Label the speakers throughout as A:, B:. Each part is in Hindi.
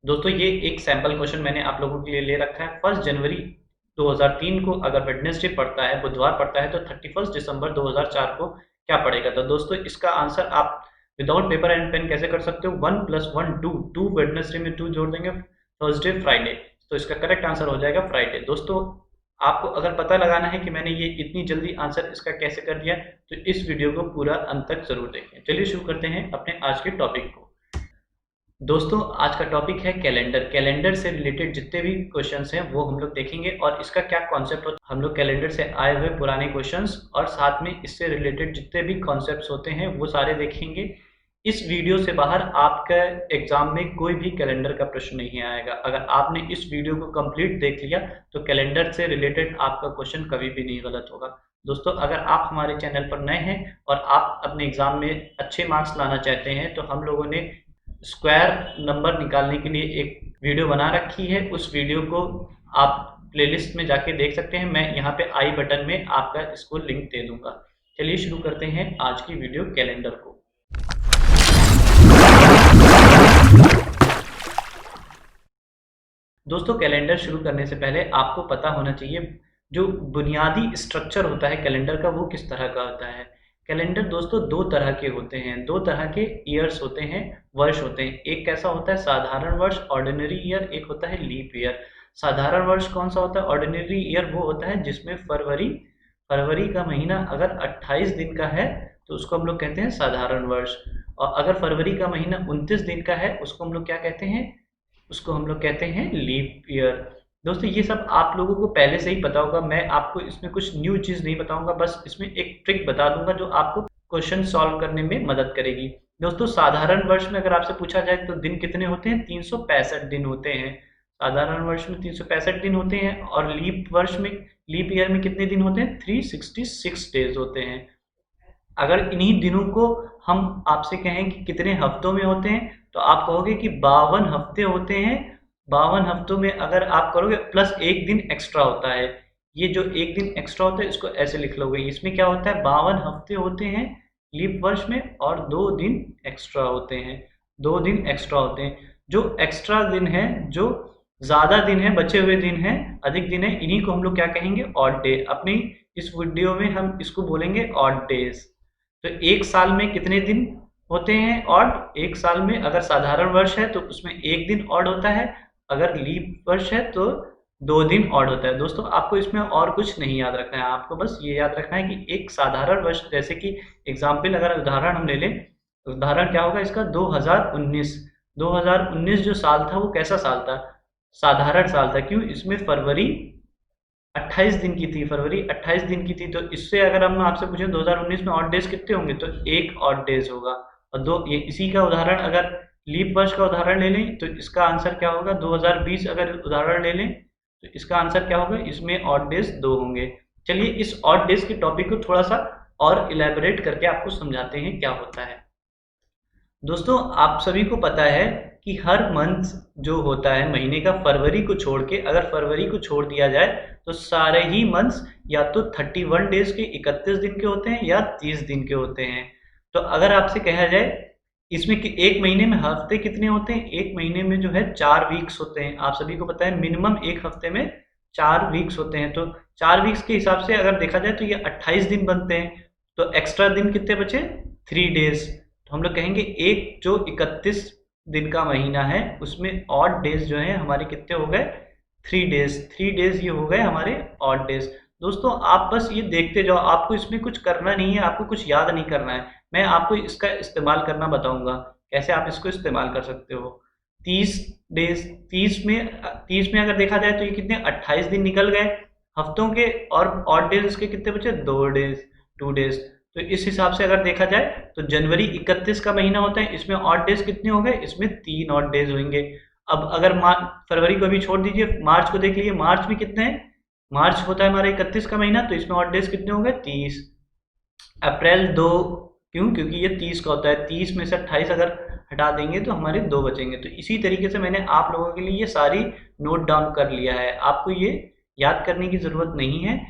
A: दोस्तों ये एक सैंपल क्वेश्चन मैंने आप लोगों के लिए ले रखा है। 1 जनवरी 2003 को अगर वेडनेसडे पड़ता है, बुधवार पड़ता है, तो 31 दिसंबर 2004 को क्या पड़ेगा? तो दोस्तों इसका आंसर आप विदाउट पेपर एंड पेन कैसे कर सकते हो? 1 + 1 2, 2 वेडनेसडे में 2 जोड़ देंगे, थर्सडे, फ्राइडे, तो इसका करेक्ट आंसर हो जाएगा फ्राइडे। दोस्तों आपको अगर पता लगाना है कि मैंने ये इतनी जल्दी आंसर इसका कैसे कर दिया, तो इस वीडियो को पूरा अंत तक जरूर देखें। चलिए शुरू करते हैं अपने आज के टॉपिक को। दोस्तों आज का टॉपिक है कैलेंडर। कैलेंडर से रिलेटेड जितने भी क्वेश्चंस हैं वो हम लोग देखेंगे और इसका क्या कॉन्सेप्ट होता है। हम लोग कैलेंडर से आए हुए पुराने क्वेश्चंस और साथ में इससे रिलेटेड जितने भी कॉन्सेप्ट्स होते हैं वो सारे देखेंगे। इस वीडियो से बाहर आपका एग्जाम में कोई भी कैलेंडर का प्रश्न नहीं आएगा। अगर आपने इस वीडियो को कंप्लीट देख लिया तो कैलेंडर से रिलेटेड आपका क्वेश्चन कभी भी नहीं गलत होगा। दोस्तों अगर आप हमारे चैनल पर नए हैं और आप अपने एग्जाम में अच्छे मार्क्स लाना चाहते हैं तो हम लोगों ने स्क्वायर नंबर निकालने के लिए एक वीडियो बना रखी है। उस वीडियो को आप प्लेलिस्ट में जाके देख सकते हैं। मैं यहाँ पे आई बटन में आपका इसको लिंक दे दूंगा। चलिए शुरू करते हैं आज की वीडियो कैलेंडर को। दोस्तों कैलेंडर शुरू करने से पहले आपको पता होना चाहिए जो बुनियादी स्ट्रक्चर होता है कैलेंडर का वो किस तरह का होता है। कैलेंडर दोस्तों दो तरह के होते हैं, दो तरह के ईयर्स होते हैं, वर्ष होते हैं। एक कैसा होता है साधारण वर्ष, ऑर्डिनरी ईयर, एक होता है लीप ईयर। साधारण वर्ष कौन सा होता है? ऑर्डिनरी ईयर वो होता है जिसमें फरवरी फरवरी का महीना अगर 28 दिन का है तो उसको हम लोग कहते हैं साधारण वर्ष। और अगर फरवरी का महीना 29 दिन का है उसको हम लोग क्या कहते हैं? उसको हम लोग कहते हैं लीप ईयर। दोस्तों ये सब आप लोगों को पहले से ही पता होगा। मैं आपको इसमें कुछ न्यू चीज़ नहीं बताऊंगा, बस इसमें एक ट्रिक बता दूंगा जो आपको क्वेश्चन सॉल्व करने में मदद करेगी। दोस्तों साधारण वर्ष में अगर आपसे पूछा जाए तो दिन कितने होते हैं? 365 दिन होते हैं। साधारण वर्ष में 365 दिन होते हैं और लीप ईयर में कितने दिन होते हैं? 366 डेज होते हैं। अगर इन्हीं दिनों को हम आपसे कहें कि कितने हफ्तों में होते हैं तो आप कहोगे कि 52 हफ्ते होते हैं। 52 हफ्तों में अगर आप करोगे प्लस एक दिन एक्स्ट्रा होता है। ये जो एक दिन एक्स्ट्रा होता है इसको ऐसे लिख लोगे। इसमें क्या होता है? 52 हफ्ते होते हैं लीप वर्ष में और 2 दिन एक्स्ट्रा होते हैं। 2 दिन एक्स्ट्रा होते हैं। जो एक्स्ट्रा दिन है, जो ज़्यादा दिन है, बचे हुए दिन है, अधिक दिन है, इन्हीं को हम लोग क्या कहेंगे? Odd day. अपनी इस वीडियो में हम इसको बोलेंगे ऑड डेज। तो एक साल में कितने दिन होते हैं? ऑड। एक साल में अगर साधारण वर्ष है तो उसमें एक दिन ऑड होता है, अगर लीप वर्ष है तो 2 दिन ऑड होता है। दोस्तों आपको इसमें और कुछ नहीं याद रखना है, आपको बस ये याद रखना है कि एक साधारण वर्ष, जैसे कि एग्जाम्पल अगर उदाहरण हम ले लें, उदाहरण क्या होगा इसका? 2019। 2019 जो साल था वो कैसा साल था? साधारण साल था। क्यों? इसमें फरवरी 28 दिन की थी, फरवरी 28 दिन की थी। तो इससे अगर हम आपसे पूछें 2019 में ऑड डेज कितने होंगे तो एक ऑड डेज होगा। और दो ये इसी का उदाहरण अगर लीप वर्ष का उदाहरण ले लें तो इसका आंसर क्या होगा? 2020 अगर उदाहरण ले लें तो इसका आंसर क्या होगा? इसमें ऑड डेज 2 होंगे। चलिए इस ऑड डेज के टॉपिक को थोड़ा सा और इलेबोरेट करके आपको समझाते हैं क्या होता है। दोस्तों आप सभी को पता है कि हर मंथ जो होता है महीने का, फरवरी को छोड़ के, अगर फरवरी को छोड़ दिया जाए तो सारे ही मंथ्स या तो 31 डेज के 31 दिन के होते हैं या 30 दिन के होते हैं। तो अगर आपसे कहा जाए इसमें कि एक महीने में हफ्ते कितने होते हैं? एक महीने में जो है 4 वीक्स होते हैं। आप सभी को पता है मिनिमम एक हफ्ते में 4 वीक्स होते हैं। तो 4 वीक्स के हिसाब से अगर देखा जाए तो ये 28 दिन बनते हैं। तो एक्स्ट्रा दिन कितने बचे? 3 डेज। तो हम लोग कहेंगे एक जो 31 दिन का महीना है उसमें ऑड डेज जो है हमारे कितने हो गए? 3 डेज। 3 डेज ये हो गए हमारे ऑड डेज। दोस्तों आप बस ये देखते जाओ, आपको इसमें कुछ करना नहीं है, आपको कुछ याद नहीं करना है। मैं आपको इसका इस्तेमाल करना बताऊंगा कैसे आप इसको इस्तेमाल कर सकते हो। 30 डेज, 30 में अगर देखा जाए तो ये कितने? 28 दिन निकल गए हफ्तों के। और ऑड डेज इसके कितने बचे? 2 डेज, 2 डेज। तो इस हिसाब से अगर देखा जाए तो जनवरी 31 का महीना होता है, इसमें ऑड डेज कितने हो गए? इसमें 3 ऑड डेज होंगे। अब अगर फरवरी को भी छोड़ दीजिए, मार्च को देख लीजिए, मार्च में कितने हैं? मार्च होता है हमारा 31 का महीना, तो इसमें ऑड डेज कितने हो गए? 30। अप्रैल 2। क्यों? क्योंकि ये 30 का होता है। 30 में से 28 अगर हटा देंगे तो हमारे 2 बचेंगे। तो इसी तरीके से मैंने आप लोगों के लिए ये सारी नोट डाउन कर लिया है, आपको ये याद करने की ज़रूरत नहीं है।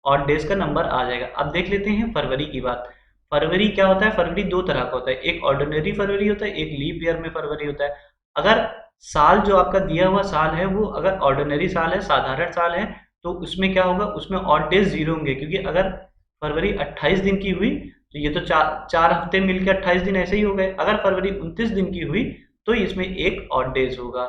A: और डेज का नंबर आ जाएगा। अब देख लेते हैं फरवरी की बात। फरवरी क्या होता है? फरवरी 2 तरह का होता है, एक ऑर्डिनरी फरवरी होता है, एक लीप ईयर में फरवरी होता है। अगर साल जो आपका दिया हुआ साल है वो अगर ऑर्डिनरी साल है, साधारण साल है, तो उसमें क्या होगा, उसमें ऑड डेज जीरो होंगे, क्योंकि अगर फरवरी 28 दिन की हुई तो ये तो चार चार हफ्ते मिलकर 28 दिन ऐसे ही हो गए। अगर फरवरी 29 दिन की हुई तो इसमें एक ऑड डेज होगा।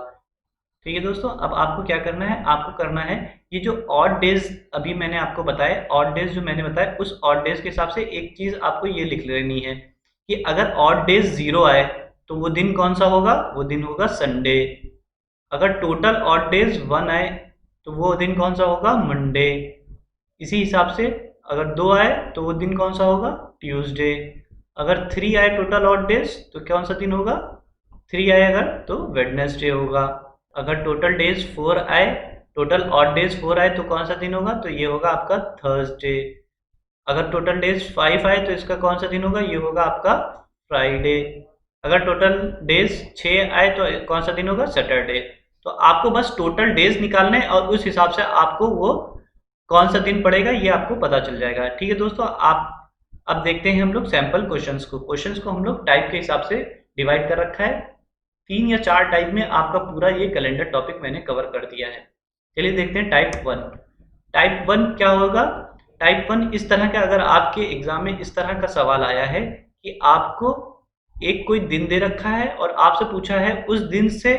A: ठीक है दोस्तों, अब आपको क्या करना है, आपको करना है ये जो ऑड डेज अभी मैंने आपको बताया, ऑड डेज जो मैंने बताया उस ऑड डेज के हिसाब से एक चीज आपको ये लिख लेनी है कि अगर ऑड डेज जीरो आए तो वो दिन कौन सा होगा, वो दिन होगा संडे। अगर टोटल ऑड डेज वन आए तो वो दिन कौन सा होगा, मंडे। इसी हिसाब से अगर दो आए तो वो दिन कौन सा होगा, ट्यूसडे। अगर थ्री आए टोटल ऑड डेज तो कौन सा दिन होगा, थ्री आए अगर तो वेडनेसडे होगा। अगर टोटल डेज फोर आए, टोटल ऑड डेज फोर आए तो कौन सा दिन होगा, तो ये होगा आपका थर्सडे। अगर टोटल डेज फाइव आए तो इसका कौन सा दिन होगा, ये होगा आपका फ्राइडे। अगर टोटल डेज छः आए तो कौन सा दिन होगा, सैटरडे। तो आपको बस टोटल डेज निकालने और उस हिसाब से आपको वो कौन सा दिन पड़ेगा ये आपको पता चल जाएगा। ठीक है दोस्तों, आप अब देखते हैं हम लोग सैंपल क्वेश्चंस को। क्वेश्चंस को हम लोग टाइप के हिसाब से डिवाइड कर रखा है, 3 या 4 टाइप में आपका पूरा ये कैलेंडर टॉपिक मैंने कवर कर दिया है। चलिए देखते हैं टाइप 1। टाइप 1 क्या होगा, टाइप 1 इस तरह का, अगर आपके एग्जाम में इस तरह का सवाल आया है कि आपको एक कोई दिन दे रखा है और आपसे पूछा है उस दिन से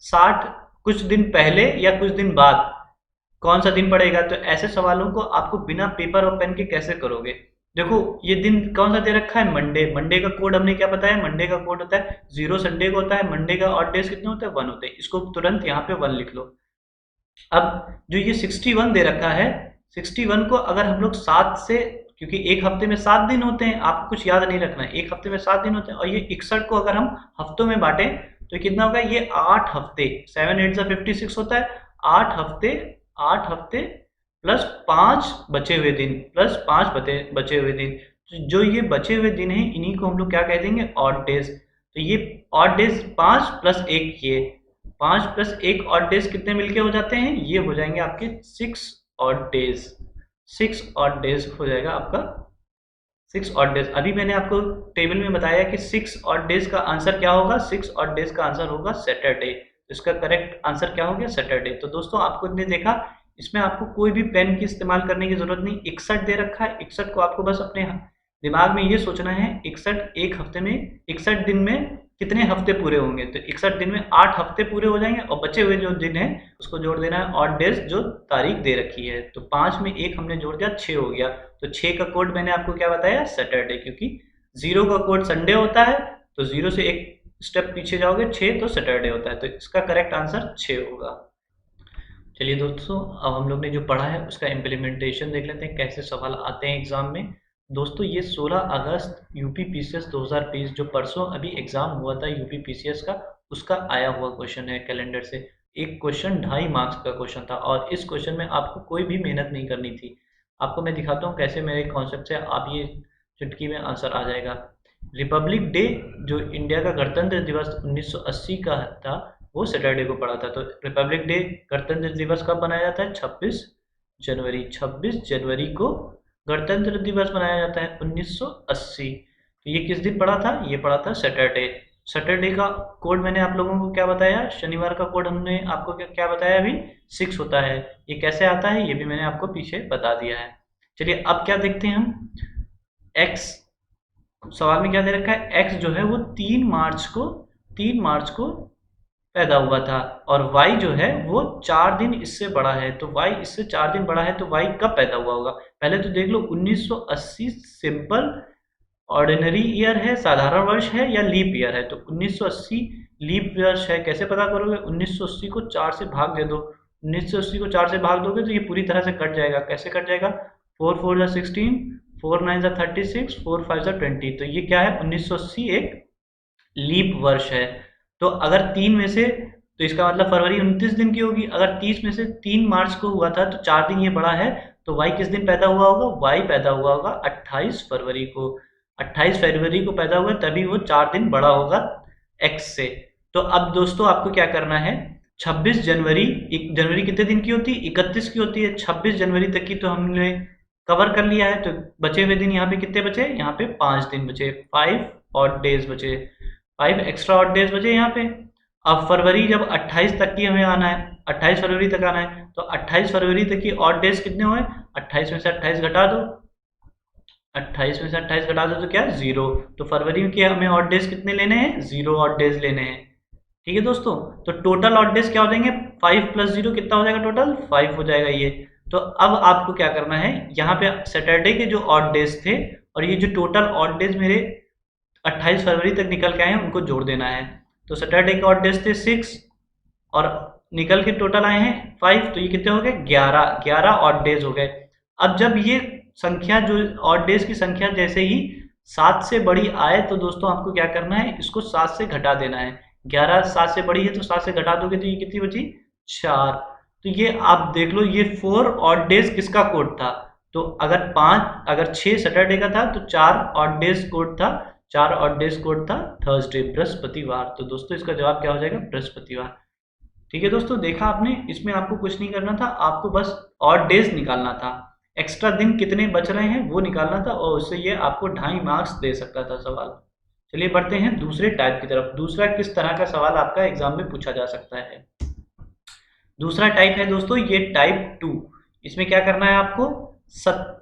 A: 60 कुछ दिन पहले या कुछ दिन बाद कौन सा दिन पड़ेगा, तो ऐसे सवालों को आपको बिना पेपर और पेन के कैसे करोगे। देखो ये दिन कौन सा दे रखा है, मंडे। मंडे का कोड हमने क्या बताया, मंडे का कोड होता है जीरो, संडे को होता है। मंडे का ऑड डेज कितने होते हैं, वन होते हैं। इसको तुरंत यहाँ पे वन लिख लो। अब जो ये 61 दे रखा है, 61 को अगर हम लोग 7 से, क्योंकि एक हफ्ते में 7 दिन होते हैं, आपको कुछ याद नहीं रखना है, एक हफ्ते में 7 दिन होते हैं, और ये 61 को अगर हम हफ्तों में बांटें तो कितना होगा, ये 8 हफ्ते, 7 8 56 होता है, 8 हफ्ते, 8 हफ्ते प्लस 5 बचे हुए दिन, प्लस 5 बचे हुए दिन। तो जो ये बचे हुए दिन हैं इन्हीं को हम लोग क्या कह देंगे, ऑड डेज। तो ये ऑड डेज 5 प्लस 1, ये 5 प्लस 1 ऑड डेज कितने मिलके हो जाते हैं, ये हो जाएंगे आपके 6 ऑड डेज। 6 ऑड डेज हो जाएगा आपका, 6 ऑड डेज। अभी मैंने आपको टेबल में बताया कि 6 ऑड डेज का आंसर क्या होगा, 6 ऑड डेज का आंसर होगा सैटरडे। इसका करेक्ट आंसर क्या हो गया, सैटरडे। तो दोस्तों आपको ने देखा, इसमें आपको कोई भी पेन की इस्तेमाल करने की जरूरत नहीं। 61 दे रखा है, 61 को आपको बस अपने दिमाग में ये सोचना है, 61 एक हफ्ते में, 61 दिन में कितने हफ्ते पूरे होंगे, तो 61 दिन में 8 हफ्ते पूरे हो जाएंगे, और बचे हुए जो दिन है उसको जोड़ देना है ऑड डेज जो तारीख दे रखी है। तो 5 में 1 हमने जोड़ दिया, 6 हो गया। तो 6 का कोड मैंने आपको क्या बताया, सैटरडे, क्योंकि 0 का कोड संडे होता है, तो 0 से एक स्टेप पीछे जाओगे 6 तो सैटरडे होता है, तो इसका करेक्ट आंसर 6 होगा। चलिए दोस्तों, अब हम लोग ने जो पढ़ा है उसका इम्प्लीमेंटेशन देख लेते हैं, कैसे सवाल आते हैं एग्जाम में। दोस्तों ये 16 अगस्त यूपी पीसीएस 2020 जो परसों अभी एग्जाम हुआ था यूपी पीसीएस का, उसका आया हुआ क्वेश्चन है कैलेंडर से। एक क्वेश्चन 2.5 मार्क्स का क्वेश्चन था, और इस क्वेश्चन में आपको कोई भी मेहनत नहीं करनी थी। आपको मैं दिखाता हूँ कैसे मेरे कॉन्सेप्ट से आप ये चुटकी में आंसर आ जाएगा। रिपब्लिक डे जो इंडिया का गणतंत्र दिवस 1980 का था, वो सैटरडे को पड़ा था। तो रिपब्लिक डे, गणतंत्र दिवस कब मनाया जाता है, 26 जनवरी। 26 जनवरी को गणतंत्र दिवस मनाया जाता है 1980। तो ये किस दिन पड़ा था, ये पड़ा था सैटरडे। सैटरडे का कोड मैंने आप लोगों को क्या बताया, शनिवार का कोड हमने आपको क्या बताया अभी, 6 होता है। ये कैसे आता है ये भी मैंने आपको पीछे बता दिया है। चलिए अब क्या देखते हैं हम, एक्स सवाल में क्या दे रखा है, एक्स जो है वो 3 मार्च को पैदा हुआ था, और y जो है वो 4 दिन इससे बड़ा है। तो y इससे 4 दिन बड़ा है, तो y कब पैदा हुआ होगा। पहले तो देख लो 1980 सिंपल ऑर्डिनरी ईयर है, साधारण वर्ष है, या लीप ईयर है। तो 1980 लीप वर्ष है, कैसे पता करोगे, 1980 को 4 से भाग दे दो। 1980 को 4 से भाग दोगे तो ये पूरी तरह से कट जाएगा। कैसे कट जाएगा, 4 4 जा 16, 4 9 जा 36, 4 5 जा 20। तो ये क्या है, 1980 एक लीप वर्ष है। तो अगर 3 में से, तो इसका मतलब फरवरी 29 दिन की होगी। अगर 30 में से 3 मार्च को हुआ था तो 4 दिन ये बड़ा है, तो y किस दिन पैदा हुआ होगा, y पैदा हुआ होगा 28 फरवरी को। 28 फरवरी को पैदा हुआ, तभी वो 4 दिन बड़ा होगा x से। तो अब दोस्तों आपको क्या करना है, 26 जनवरी, जनवरी कितने दिन की होती है, 31 की होती है। 26 जनवरी तक की तो हमने कवर कर लिया है। तो बचे हुए दिन यहाँ पे कितने बचे, यहाँ पे 5 दिन बचे, 5 ऑड डेज बचे, 5 एक्स्ट्रा ऑड डेज बचे यहाँ पे। अब फरवरी जब 28 तक की हमें आना है, 28 फरवरी तक आना है, तो 28 फरवरी तक की ऑड डेज कितने हुए? 28 में से 28 घटा दो, 28 में से 28 घटा दो तो क्या? 0। तो फरवरी के हमें ऑड डेज कितने लेने हैं? 0 ऑड डेज लेने हैं। ठीक है दोस्तों, तो टोटल ऑड डेज क्या हो जाएंगे? 5 प्लस 0 कितना हो जाएगा? टोटल 5 हो जाएगा ये। तो अब आपको क्या करना है, यहाँ पे सैटरडे के जो ऑड डेज थे और ये जो टोटल ऑड डेज मेरे 28 फरवरी तक निकल के आए हैं उनको जोड़ देना है। तो सैटरडे के ऑड डेज थे 6 और निकल के टोटल आए हैं 5, तो ये कितने हो गए? 11 ऑड डेज हो गए। अब जब ये संख्या जो ऑड डेज की संख्या जैसे ही 7 से बड़ी आए तो दोस्तों आपको क्या करना है, इसको 7 से घटा देना है। 11 7 से बड़ी है तो 7 से घटा दोगे तो ये कितनी बची? 4। तो ये आप देख लो, ये 4 ऑड डेज किसका कोड था? तो अगर 6 सैटरडे का था तो 4 ऑड डेज कोड था, 4 ऑड डेज कोड था थर्सडे, बृहस्पतिवार। तो दोस्तों इसका जवाब क्या हो जाएगा? बृहस्पतिवार। ठीक है दोस्तों, देखा आपने, इसमें आपको कुछ नहीं करना था, आपको बस ऑड डेज निकालना था, एक्स्ट्रा दिन कितने बच रहे हैं वो निकालना था और उससे ये आपको 2.5 मार्क्स दे सकता था सवाल। चलिए बढ़ते हैं दूसरे टाइप की तरफ। दूसरा किस तरह का सवाल आपका एग्जाम में पूछा जा सकता है? दूसरा टाइप है दोस्तों ये टाइप 2। इसमें क्या करना है आपको?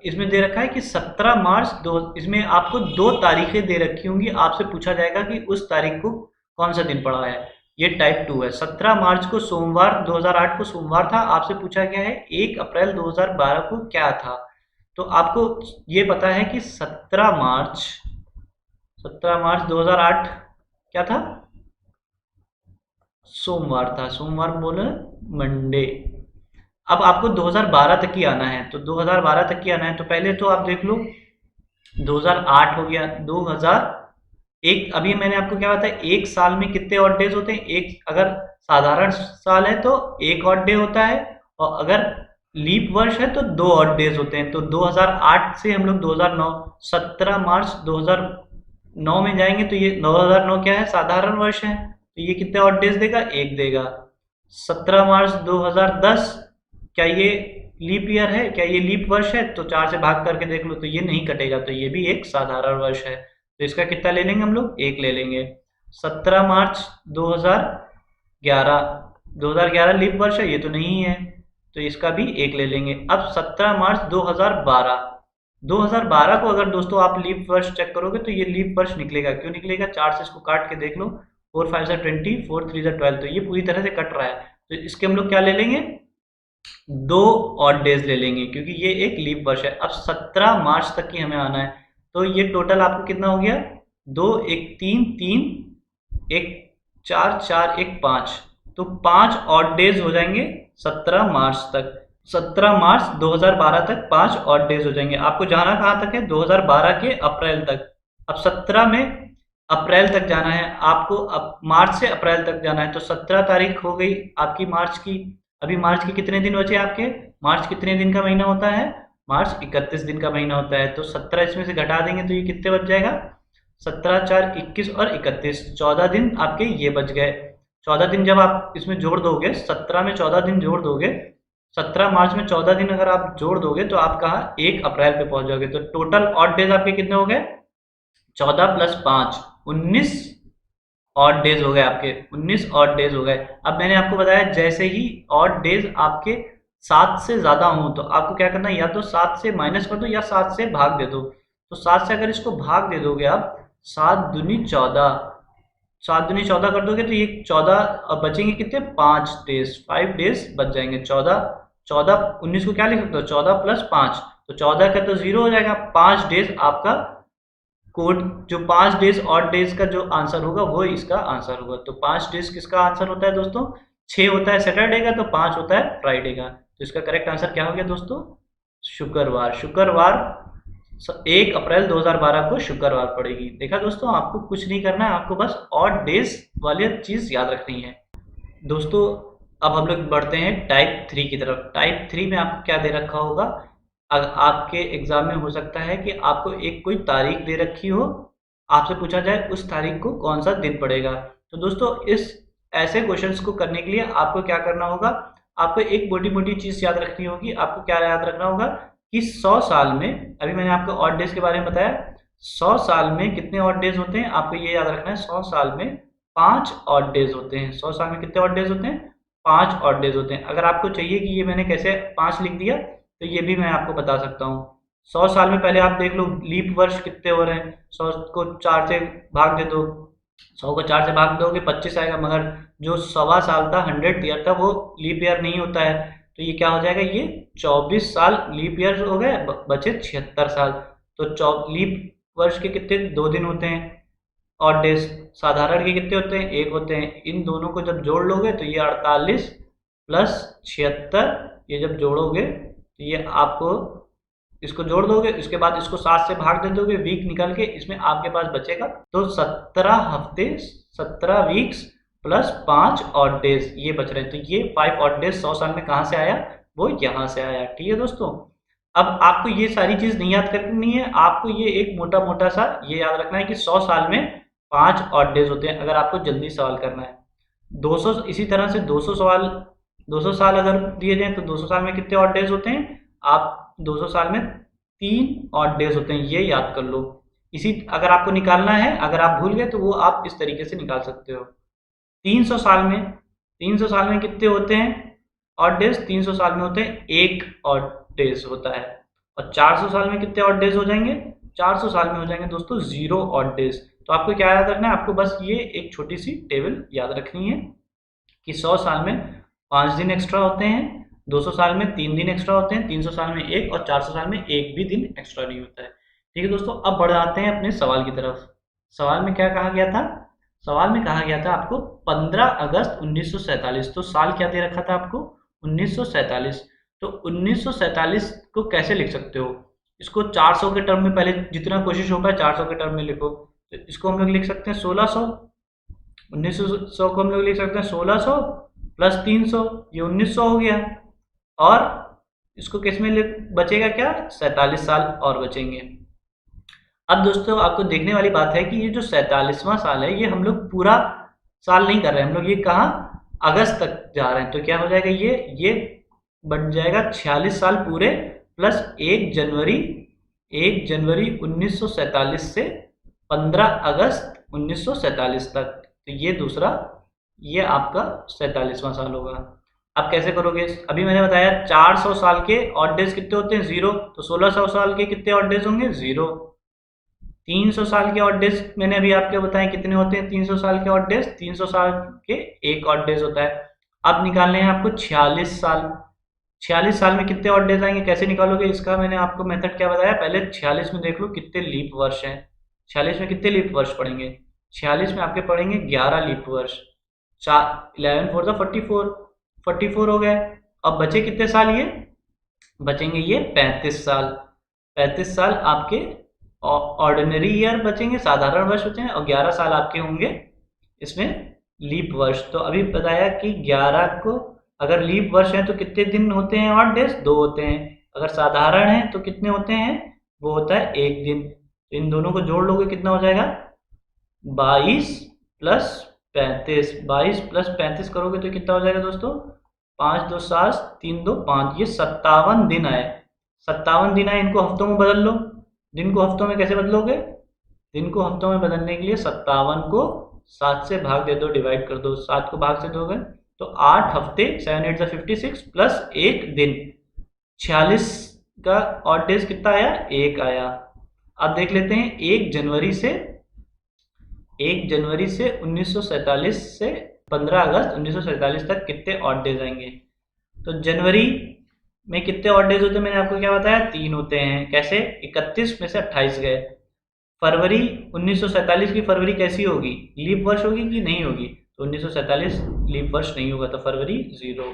A: इसमें दे रखा है कि 17 मार्च दो, इसमें आपको 2 तारीखें दे रखी होंगी, आपसे पूछा जाएगा कि उस तारीख को कौन सा दिन पड़ा है। ये टाइप 2 है। 17 मार्च को सोमवार, 2008 को सोमवार था, आपसे पूछा गया है 1 अप्रैल 2012 को क्या था। तो आपको ये पता है कि 17 मार्च 2008 क्या था? सोमवार था। सोमवार बोले मंडे। अब आपको 2012 तक ही आना है, तो 2012 तक ही आना है, तो पहले तो आप देख लो 2008 हो गया, 2001। अभी मैंने आपको क्या बताया, एक साल में कितने ऑड डेज होते हैं? एक, अगर साधारण साल है तो एक ऑड डे होता है और अगर लीप वर्ष है तो 2 ऑड डेज होते हैं। तो 2008 से हम लोग 2009, 17 मार्च 2009 में जाएंगे तो ये 2009 क्या है? साधारण वर्ष है, तो ये कितने ऑड डेज देगा? 1 देगा। 17 मार्च 2010 क्या ये लीप ईयर है? क्या ये लीप वर्ष है? तो 4 से भाग करके देख लो तो ये नहीं कटेगा, तो ये भी एक साधारण वर्ष है। तो इसका कितना ले लेंगे हम लोग? 1 ले लेंगे। 17 मार्च 2011, 2011 लीप वर्ष है, ये तो नहीं है, तो इसका भी 1 ले लेंगे। अब 17 मार्च 2012, 2012 को अगर दोस्तों आप लीप वर्ष चेक करोगे तो ये लीप वर्ष निकलेगा। क्यों निकलेगा? 4 से इसको काट के देख लो, 4 5 से 20, 4 3 से 12, तो ये पूरी तरह से कट रहा है। तो इसके हम लोग क्या ले लेंगे? 2 ऑड डेज ले लेंगे क्योंकि ये एक लीप वर्ष है। अब 17 मार्च तक की हमें आना है, तो ये टोटल आपको कितना हो गया? 2 1 3 3 1 4 4 1 5, तो 5 ऑड डेज हो जाएंगे 17 मार्च तक। 17 मार्च 2012 तक 5 ऑड डेज हो जाएंगे। आपको जाना कहाँ तक है? 2012 के अप्रैल तक। अब 17 में अप्रैल तक जाना है आपको, अब मार्च से अप्रैल तक जाना है, तो 17 तारीख हो गई आपकी मार्च की। अभी मार्च के कितने दिन बचे आपके? मार्च कितने दिन का महीना होता है? मार्च 31 दिन का महीना होता है, तो 17 इसमें से घटा देंगे तो ये कितने बच जाएगा? 17 4 21 और 31, 14 दिन आपके ये बच गए। 14 दिन जब आप इसमें जोड़ दोगे, 17 में 14 दिन जोड़ दोगे, 17 मार्च में 14 दिन अगर आप जोड़ दोगे तो आप कहाँ? 1 अप्रैल पे पहुंच जाओगे। तो टोटल ऑड डेज आपके कितने हो गए? 14 प्लस 5 19 ऑड डेज हो गए आपके, 19 ऑड डेज हो गए। अब मैंने आपको बताया जैसे ही ऑड डेज आपके 7 से ज़्यादा हो तो आपको क्या करना है, या तो 7 से माइनस कर दो या 7 से भाग दे दो। तो 7 से अगर इसको भाग दे दोगे आप, 7 दूनी 14, 7 दूनी 14 कर दोगे तो ये 14, अब बचेंगे कितने? 5 डेज, 5 डेज बच जाएंगे। 14 14 19 को क्या लिख सकते हो? 14 प्लस 5, तो 14 का तो 0 हो जाएगा। 5 डेज आपका कोड, जो 5 डेज ऑड डेज का जो आंसर होगा वो इसका आंसर होगा। तो 5 डेज किसका आंसर होता है दोस्तों? 6 होता है सैटरडे का, तो 5 होता है फ्राइडे का। तो इसका करेक्ट आंसर क्या हो गया दोस्तों? शुक्रवार। शुक्रवार 1 अप्रैल 2012 को शुक्रवार पड़ेगी। देखा दोस्तों, आपको कुछ नहीं करना है, आपको बस ऑड डेज वाली चीज याद रखनी है। दोस्तों अब हम लोग बढ़ते हैं टाइप 3 की तरफ। टाइप 3 में आपको क्या दे रखा होगा? आपके एग्जाम में हो सकता है कि आपको एक कोई तारीख दे रखी हो, आपसे पूछा जाए उस तारीख को कौन सा दिन पड़ेगा। तो दोस्तों इस ऐसे क्वेश्चंस को करने के लिए आपको क्या करना होगा? आपको एक मोटी मोटी चीज याद रखनी होगी। आपको क्या याद रखना होगा कि 100 साल में, अभी मैंने आपको ऑड डेज के बारे में बताया, 100 साल में कितने ऑड डेज होते हैं आपको ये याद रखना है। 100 साल में 5 ऑड डेज होते हैं। 100 साल में कितने ऑड डेज होते हैं? 5 ऑड डेज होते हैं। अगर आपको चाहिए कि ये मैंने कैसे 5 लिख दिया, तो ये भी मैं आपको बता सकता हूँ। 100 साल में पहले आप देख लो लीप वर्ष कितने हो रहे हैं। 100 को 4 से भाग दे दो, 100 को 4 से भाग दोगे 25 आएगा, मगर जो 1.25 साल था, 100 ईयर था, वो लीप ईयर नहीं होता है। तो ये क्या हो जाएगा? ये 24 साल लीप ईयर हो गए, बचे 76 साल। तो लीप वर्ष के कितने 2 दिन होते हैं ऑड डेज, साधारण के कितने होते हैं? 1 होते हैं। इन दोनों को जब जोड़ लोगे तो ये 48 प्लस 76, ये जब जोड़ोगे तो ये आपको, इसको जोड़ दोगे, उसके बाद इसको 7 से भाग दे दोगे, वीक निकल के इसमें आपके पास बचेगा तो 17 हफ्ते, 17 वीक्स प्लस 5 ऑड डेज ये बच रहे हैं। तो ये 5 ऑड डेज 100 साल में कहाँ से आया? वो यहाँ से आया। ठीक है दोस्तों, अब आपको ये सारी चीज नहीं याद करनी है, आपको ये एक मोटा मोटा सा ये याद रखना है कि 100 साल में 5 ऑड डेज होते हैं, अगर आपको जल्दी सवाल करना है। 200 इसी तरह से 200 सवाल, 200 साल अगर दिए जाएं तो 200 साल में कितने ऑड डेज होते हैं? आप 200 साल में 3 ऑड डेज होते हैं, ये याद कर लो। इसी अगर आपको निकालना है, अगर आप भूल गए तो वो आप इस तरीके से निकाल सकते हो। 300 साल में, 300 साल में कितने होते हैं ऑड डेज? 300 साल में होते हैं 1 ऑड डेज होता है। और 400 साल में कितने ऑड डेज हो जाएंगे? 400 साल में हो जाएंगे दोस्तों 0 ऑड डेज। तो आपको क्या याद रखना है? आपको बस ये एक छोटी सी टेबल याद रखनी है कि 100 साल में 5 दिन एक्स्ट्रा होते हैं, 200 साल में 3 दिन एक्स्ट्रा होते हैं, 300 साल में 1, और 400 साल में 1 भी दिन एक्स्ट्रा नहीं होता है। ठीक है दोस्तों, अब बढ़ आते हैं अपने सवाल की तरफ। सवाल में क्या कहा गया था? सवाल में कहा गया था आपको 15 अगस्त 1947। तो साल क्या दे रखा था आपको? 1947। तो 1947 को कैसे लिख सकते हो? इसको 400 के टर्म में, पहले जितना कोशिश हो पाए 400 के टर्म में लिखो। तो इसको हम लोग लिख सकते हैं 1600, 1900 को हम लोग लिख सकते हैं 1600 प्लस 300, ये 1900 हो गया। और इसको किस में बचेगा क्या? 47 साल और बचेंगे। अब दोस्तों आपको देखने वाली बात है कि ये जो 47वां साल है, ये हम लोग पूरा साल नहीं कर रहे हैं, हम लोग ये कहाँ अगस्त तक जा रहे हैं। तो क्या हो जाएगा? ये बन जाएगा 46 साल पूरे प्लस 1 जनवरी, 1 जनवरी 1947 से 15 अगस्त 1947 तक। तो ये दूसरा, ये आपका 47वां साल होगा। अब कैसे करोगे? अभी मैंने बताया 400 साल के ऑड डेज कितने होते हैं? 0। तो 1600 साल के कितने ऑड डेज होंगे? 0। 300 साल के ऑड डेज मैंने अभी आपको बताया कितने होते हैं 300 साल के ऑड डेज? 300 साल के 1 ऑड डेज होता है। अब निकालने हैं आपको 46 साल। 46 साल में कितने ऑड डेज आएंगे? कैसे निकालोगे इसका? मैंने आपको मेथड क्या बताया? पहले 46 में देख लो कितने लीप वर्ष हैं। 46 में कितने लीप वर्ष पड़ेंगे? 46 में आपके पड़ेंगे 11 लीप वर्ष। 11 4 ज़ा 44, 44 हो गए। अब बचे कितने साल? ये बचेंगे ये 35 साल। 35 साल आपके ऑर्डिनरी ईयर बचेंगे, साधारण वर्ष बचेंगे, और 11 साल आपके होंगे इसमें लीप वर्ष। तो अभी बताया कि 11 को अगर लीप वर्ष है तो कितने दिन होते हैं ऑड डेज? 2 होते हैं। अगर साधारण है तो कितने होते हैं? वो होता है 1 दिन। तो इन दोनों को जोड़ लोगे कितना हो जाएगा? 22 प्लस 35, 22 प्लस 35 करोगे तो कितना हो जाएगा दोस्तों? 5 2 7, 3 2 5, ये 57 दिन आए। 57 दिन आए, इनको हफ्तों में बदल लो। दिन को हफ्तों में कैसे बदलोगे? दिन को हफ्तों में बदलने के लिए 57 को 7 से भाग दे दो, डिवाइड कर दो। 7 को भाग से दोगे तो 8 हफ्ते, 7 8 56 प्लस 1 दिन। 46 का ऑड डेज कितना आया? 1 आया। अब देख लेते हैं 1 जनवरी से 1947 से 15 अगस्त 1947 तक कितने ऑड डेज आएंगे। तो जनवरी में कितने ऑड डेज होते हैं? मैंने आपको क्या बताया? 3 होते हैं। कैसे? 31 में से 28 गए। फरवरी 1947 की फरवरी कैसी होगी? लीप वर्ष होगी कि नहीं होगी? तो 1947 लीप वर्ष नहीं होगा, तो फरवरी 0।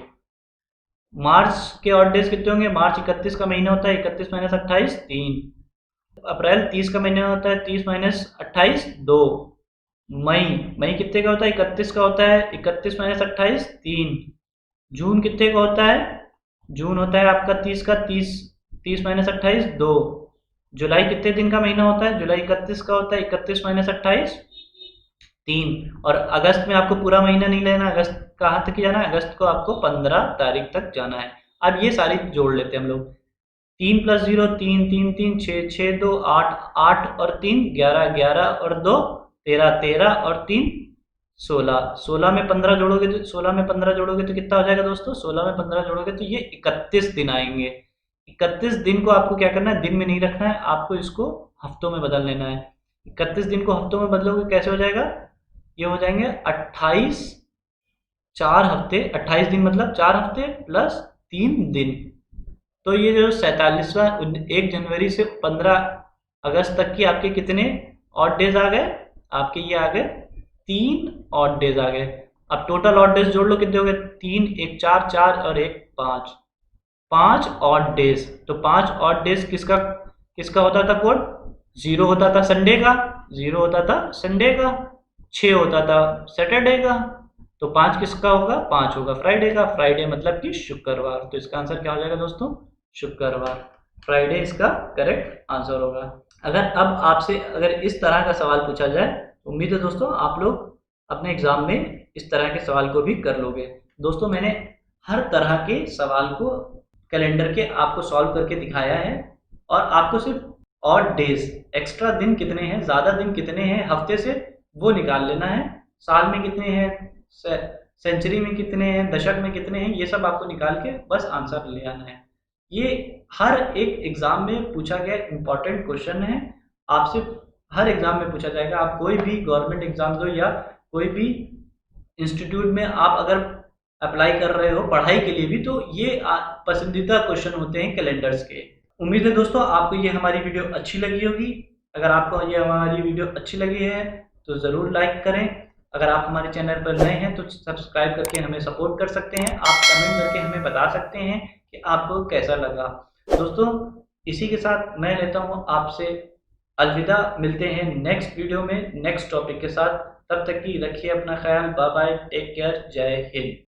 A: मार्च के ऑड डेज कितने होंगे? मार्च 31 का महीना होता है, 31 माइनस 28 3। अप्रैल 30 का महीना होता है, 30 माइनस 28 2। मई कितने का होता है? 31 का होता है, 31 माइनस 28 3। जून कितने का होता है? जून होता है आपका 30 का, 30 माइनस 28 2। जुलाई कितने दिन का महीना होता है? जुलाई 31 का होता है, 31 माइनस 28 3। और अगस्त में आपको पूरा महीना नहीं लेना, अगस्त कहाँ तक जाना है? अगस्त को आपको 15 तारीख तक जाना है। अब ये सारी जोड़ लेते हैं हम लोग। 3 प्लस 0 3 3 3 6 6 2 8 8 और 3 11 11 और 2 13 13 और 3 16, 16 में 15 जोड़ोगे तो 16 में 15 जोड़ोगे तो कितना हो जाएगा दोस्तों? 16 में 15 जोड़ोगे तो ये 31 दिन आएंगे। 31 दिन को आपको क्या करना है, दिन में नहीं रखना है, आपको इसको हफ्तों में बदल लेना है। 31 दिन को हफ्तों में बदलोगे कैसे हो जाएगा? ये हो जाएंगे 28, 4 हफ्ते, 28 दिन मतलब 4 हफ्ते प्लस 3 दिन। तो ये जो 47वां 1 जनवरी से 15 अगस्त तक की आपके कितने ऑड डेज आ गए? आपके ये आ गए 3 ऑड डेज आ गए। अब टोटल ऑड डेज जोड़ लो, कितने हो गए? 3, एक 4, 4 और एक 5, 5 ऑड डेज। तो 5 ऑड डेज किसका किसका होता था कोड? 0 होता था संडे का, 0 होता था संडे का, 6 होता था सैटरडे का, तो 5 किसका होगा? 5 होगा फ्राइडे का। फ्राइडे मतलब कि शुक्रवार। तो इसका आंसर क्या हो जाएगा दोस्तों? शुक्रवार। फ्राइडे इसका करेक्ट आंसर होगा। अगर अब आपसे अगर इस तरह का सवाल पूछा जाए, तो उम्मीद है दोस्तों आप लोग अपने एग्जाम में इस तरह के सवाल को भी कर लोगे। दोस्तों मैंने हर तरह के सवाल को कैलेंडर के आपको सॉल्व करके दिखाया है, और आपको सिर्फ ऑड डेज, एक्स्ट्रा दिन कितने हैं, ज़्यादा दिन कितने हैं हफ्ते से, वो निकाल लेना है। साल में कितने हैं, सेंचुरी में कितने हैं, दशक में कितने हैं, ये सब आपको निकाल के बस आंसर ले आना है। ये हर एक एग्ज़ाम में पूछा गया इम्पॉर्टेंट क्वेश्चन है। आपसे हर एग्ज़ाम में पूछा जाएगा। आप कोई भी गवर्नमेंट एग्ज़ाम दो या कोई भी इंस्टीट्यूट में आप अगर अप्लाई कर रहे हो पढ़ाई के लिए भी, तो ये पसंदीदा क्वेश्चन होते हैं कैलेंडर्स के। उम्मीद है दोस्तों आपको ये हमारी वीडियो अच्छी लगी होगी। अगर आपको ये हमारी वीडियो अच्छी लगी है तो ज़रूर लाइक करें। अगर आप हमारे चैनल पर नए हैं तो सब्सक्राइब करके हमें सपोर्ट कर सकते हैं। आप कमेंट करके हमें बता सकते हैं कि आपको कैसा लगा। दोस्तों इसी के साथ मैं लेता हूँ आपसे अलविदा। मिलते हैं नेक्स्ट वीडियो में नेक्स्ट टॉपिक के साथ। तब तक की रखिए अपना ख्याल। बाय बाय, टेक केयर, जय हिंद।